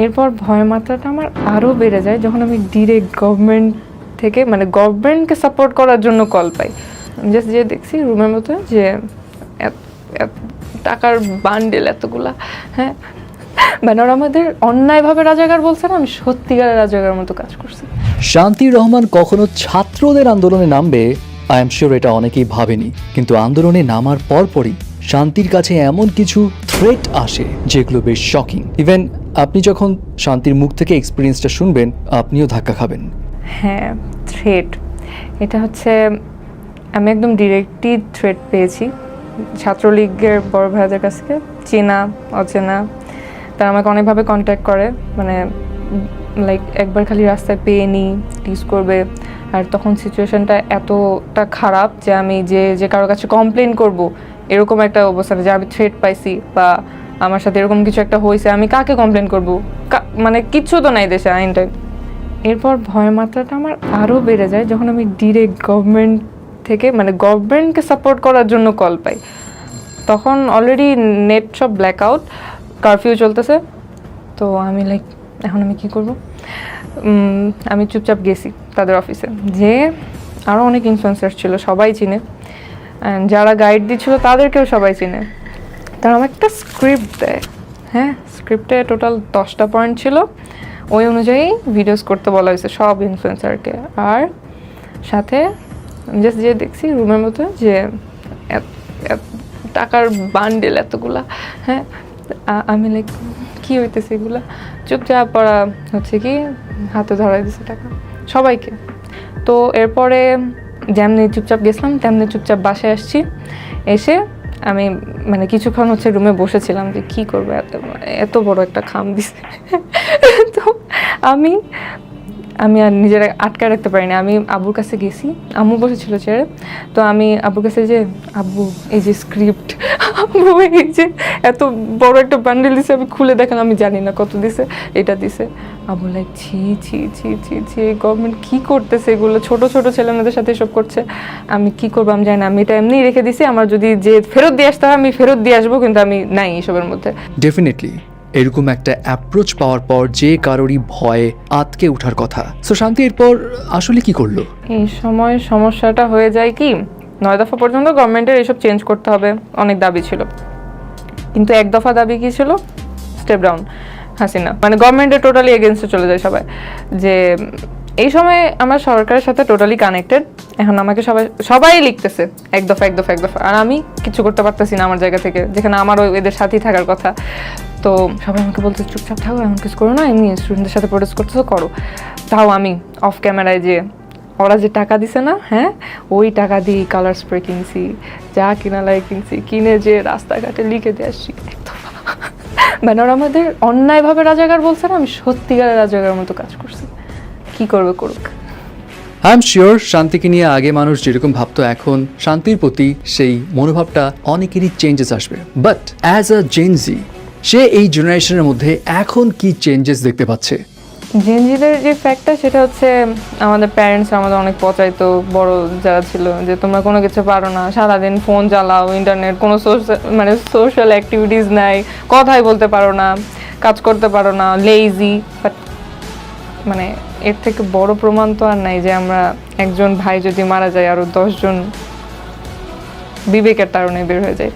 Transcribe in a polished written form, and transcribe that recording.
এরপর ভয় মাত্রাটা আমার আরও বেড়ে যায় যখন আমি ডিরেক্ট গভর্নমেন্ট থেকে মানে গভর্নমেন্টকে সাপোর্ট করার জন্য কল পাই। আমি জাস্ট যে দেখছি রুমের মতো যে টাকার বান্ডেল এতগুলা, হ্যাঁ মানে ওরা আমাদের অন্যায়ভাবে রাজাকার বলছে না, আমি সত্যিকারের রাজাকার মতো কাজ করছি। শান্তির রহমান কখনো ছাত্রদের আন্দোলনে নামবে আই এম শিওর এটা অনেকেই ভাবেনি, কিন্তু আন্দোলনে নামার পরপরই শান্তির কাছে এমন কিছু থ্রেট আসে যেগুলো বেশ শকিং। ইভেন আপনি যখন শান্তির মুখ থেকে এক্সপিরিয়েন্সটা শুনবেন আপনিও ধাক্কা খাবেন। হ্যাঁ, থ্রেট এটা হচ্ছে আমি একদম ডিরেক্টলি থ্রেট পেয়েছি ছাত্রলীগের বড় ভাইদের কাছ থেকে, চেনা অচেনা তারা আমাকে অনেকভাবে কন্ট্যাক্ট করে, মানে লাইক একবার খালি রাস্তায় পেয়ে নিই টিজ করবে। আর তখন সিচুয়েশনটা এতটা খারাপ যে আমি যে কারোর কাছে কমপ্লেন করব এরকম একটা অবস্থা, যে আমি থ্রেট পাইছি বা আমার সাথে এরকম কিছু একটা হয়েছে, আমি কাকে কমপ্লেন করব, মানে কিচ্ছু তো নাই দেশে আইনটা। এরপর ভয় মাত্রাটা আমার আরও বেড়ে যায় যখন আমি ডিরেক্ট গভর্নমেন্ট থেকে মানে গভর্নমেন্টকে সাপোর্ট করার জন্য কল পাই। তখন অলরেডি নেট সব ব্ল্যাক আউট, কারফিউ চলতেছে। তো আমি লাইক এখন আমি কী করব, আমি চুপচাপ গেছি তাদের অফিসে, যে আরও অনেক ইনফ্লুয়েন্সার ছিল, সবাই চিনে, অ্যান্ড যারা গাইড দিচ্ছিল তাদেরকেও সবাই চিনে। তারা আমাকে একটা স্ক্রিপ্ট দেয়, হ্যাঁ স্ক্রিপ্টে টোটাল 10টা পয়েন্ট ছিল, ওই অনুযায়ী ভিডিওস করতে বলা হয়েছে সব ইনফ্লুয়েন্সারকে। আর সাথে জাস্ট যে দেখছি রুমের মতো যে টাকার বান্ডেল এতগুলা, হ্যাঁ আমি লাইক কী হইতেছে এগুলা, চুপচাপ পড়া হচ্ছে কি হাতে ধরাই দিছে টাকা সবাইকে। তো এরপরে যেমনি চুপচাপ গেছিলাম তেমনি চুপচাপ বাসায় আসছি। এসে আমি মানে কিছুক্ষণ হচ্ছে রুমে বসেছিলাম যে কী করবো, এত বড় একটা খাম দিছে। তো আমি আর নিজের আটকায় রাখতে পারিনি, আমি আব্বুর কাছে গেছি, আম্মু বসেছিল চেয়ারে। তো আমি আব্বুর কাছে যে আব্বু এই যে স্ক্রিপ্ট, আব্বু এই যে এত বড় একটা বান্ডেল দিছে, আমি খুলে দেখালাম, আমি জানি না কত দিছে, এটা দিছে। আব্বু লাইক ছি ছি ছি ছি ছি, গভর্নমেন্ট কী করতেছে এগুলো, ছোট ছোট ছেলেমেয়েদের সাথে এসব করছে, আমি কী করবো আমি জানি না, আমি এটা এমনিই রেখে দিছি, আমার যদি যে ফেরত দিয়ে আসতে হয় আমি ফেরত দিয়ে আসবো, কিন্তু আমি নাই এসবের মধ্যে। ডেফিনেটলি এরকম একটা অ্যাপ্রোচ পাওয়ার পর যে কারোরই ভয়ে আটকে ওঠার কথা। সো শান্তি এরপর আসলে কি করলো? এই সময় সমস্যাটা হয়ে যায় কি, 9 দফা পর্যন্ত গভর্নমেন্টের এসব চেঞ্জ করতে হবে অনেক দাবি ছিল, কিন্তু 1 দফা দাবি কি ছিল, স্টেপ ডাউন হাসিনা, মানে গভর্নমেন্টের টোটালি এগেনস্টে চলে যায় সবাই। যে এই সময় আমার সরকারের সাথে টোটালি কানেক্টেড, এখন আমাকে সবাই লিখতেছে 1 দফা 1 দফা 1 দফা, আর আমি কিছু করতে পারতেছি না আমার জায়গা থেকে, যেখানে আমারও এদের সাথেই থাকার কথা। তো সবাই আমাকে বলতে চুপচাপ থাকো, এমন কিছু করো না, এমনি স্টুডেন্টদের সাথে প্রোটেস্ট করতেছো করো। তাও আমি অফ ক্যামেরায় যে ওরা যে টাকা দিছে না, হ্যাঁ ওই টাকা দিয়ে কালার স্প্রে কিনছি, যা কিনা লাগে কিনছি, কিনে যে রাস্তাঘাটে লিখে দিয়ে আসছি একদম। মানে ওরা আমাদের অন্যায়ভাবে রাজাকার বলছে না, আমি সত্যিকারের রাজাকার মতো কাজ করছি। কি করবে করুক। আই এম শিওর শান্তিকে নিয়ে আগে মানুষ যেরকম ভাবতো এখন শান্তির প্রতি সেই মনোভাবটা অনেকেরই চেঞ্জেস আসবে। বাট অ্যাজ আ জেনজি সে এই জেনারেশনের মধ্যে এখন কি চেঞ্জেস দেখতে পাচ্ছে? জেনজিদের যে ফ্যাক্টটা সেটা হচ্ছে আমাদের প্যারেন্টস আমাদের অনেক পচাইতো, বড় যারা ছিল, যে তোমরা কোনো কিছু পারো না, সারাদিন ফোন চালাও, ইন্টারনেট, কোনো সোশ্যাল অ্যাক্টিভিটিস নাই, কথাই বলতে পারো না, কাজ করতে পারো না, লেজি। বাট মানে এর থেকে বড় প্রমাণ তো আর নাই যে আমরা একজন ভাই যদি মারা যায় আরও 10 জন বিবেকের তাড়নায় বের হয়ে যায়।